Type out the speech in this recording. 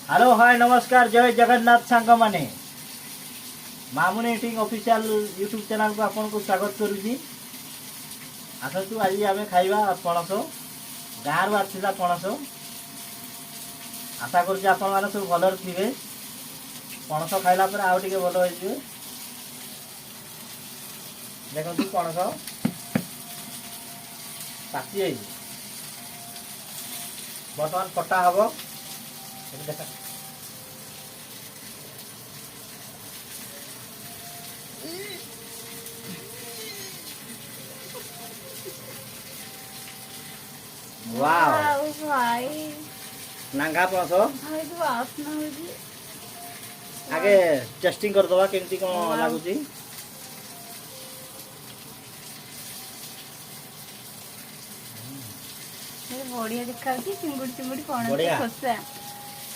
Hello hi नमस्कार जय जगन्नाथ सांग माने मामुनी इटिंग ऑफिशियल यूट्यूब चैनल को आपन को स्वागत करूची। आसतु आज आम खाइबा पणस गाँव आसला पणस। आशा करुँ आपण मैंने सब भल थे। पणस खाइला पर आउ टे भल हो देखु पणस पाची जाइए बर्तमान कटा हम देखा वाव भाई नांगा पणस भाई तो वासना होगी। आगे टेस्टिंग कर दवा केमती कोन लागुची। बढ़िया देखा चिंगुड़ी चिंगुड़ी कौन बढ़िया। खोसा